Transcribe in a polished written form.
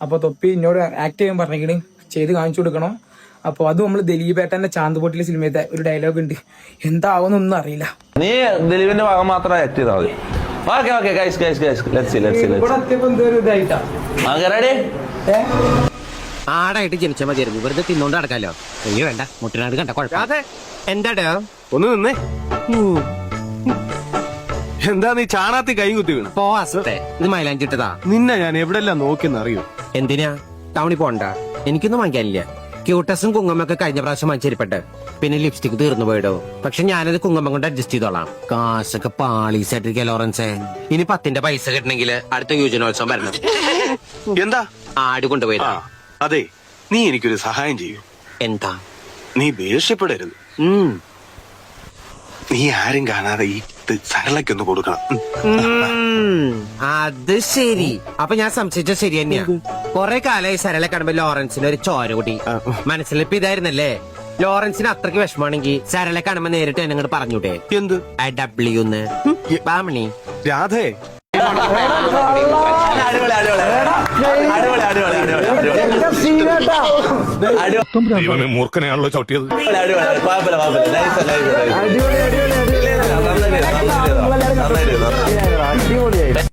അപ്പോൾ തൊപ്പി എന്നോട് ആക്ട് ചെയ്യാൻ പറഞ്ഞെങ്കിൽ ചെയ്ത് കാണിച്ചു കൊടുക്കണം. അപ്പോൾ അത് നമ്മൾ ദിലീപേട്ടന്റെ ചാന്തുപൊട്ടിലെ സിനിമയത്തെ ഒരു ഡയലോഗ് ഉണ്ട്, എന്താവുന്നൊന്നും അറിയില്ല. നീ ദിലീപിന്റെ ഭാഗം മാത്രം ആക്ട് ചെയ്താൽ മതി. Okay okay guys guys guys let's see ഇവിടെ എത്തിയപ്പോൾ എന്തോ ഒരു ഇതായിട്ടാ. റെഡി? ആടായിട്ട് ജനിച്ചാൽ മതിയായിരുന്നു, വെറുതെ തിന്നോണ്ട് നടക്കാലോ. അയ്യോ വേണ്ട, മുട്ടനാട് കണ്ട കുഴപ്പമില്ല. എന്താടാ ഒന്ന് നിന്നേ. എന്താ നീ ചാണാത്തി കൈ കുത്തി വീണു? പോവാസത്തെ ഇത് മൈലാഞ്ചിട്ടതാ. നിന്നെ ഞാൻ എവിടെല്ലാം നോക്കിയെന്ന് അറിയൂ? എന്തിനാ ടൗണിൽ പോണ്ട, എനിക്കൊന്നും വാങ്ങിക്കാനില്ല. ക്യൂട്ടസും കുങ്ങമ്മൊക്കെ കഴിഞ്ഞ പ്രാവശ്യം വാങ്ങിച്ചേരിപ്പെട്ട്, പിന്നെ ലിപ്സ്റ്റിക് തീർന്നു പോയിടോ. പക്ഷെ ഞാനത് കുങ്ങമ്മ കൊണ്ട് അഡ്ജസ്റ്റ് ചെയ്തോളാം. കാശൊക്കെ പാളീസായിട്ടിരിക്കുക ലോറൻസേ. ഇനി 10ന്റെ പൈസ കിട്ടണമെങ്കിൽ അടുത്ത യുവജനോത്സവം വരണം. എന്താ? ആട് കൊണ്ടുപോയി. അതെ, നീ എനിക്കൊരു സഹായം ചെയ്യൂ. എന്താ? നീ ദേഷ്യപ്പെടരുത്. നീ ആരും കാണാതെ ഈ സരളയ്ക്കൊന്ന് കൊടുക്കണം. അത് ശരി. അപ്പൊ ഞാൻ സംശയിച്ച ശരി തന്നെയാ. കൊറേ കാലമായി സരളെ കാണുമ്പോ ലോറൻസിന് ഒരു ചോര കൂടി. മനസ്സിലിപ്പോ ഇതായിരുന്നല്ലേ? ലോറൻസിന് അത്രയ്ക്ക് വിഷമാണെങ്കിൽ സരളെ കാണുമ്പോ നേരിട്ട് എന്നെ അങ്ങോട്ട് പറഞ്ഞൂടെ? എന്ത് ഡബ്ല്യൂന്ന് ബാമണി രാധേ? മൂർഖനെയാണല്ലോ ചവിട്ടിയത്. അടിപൊളി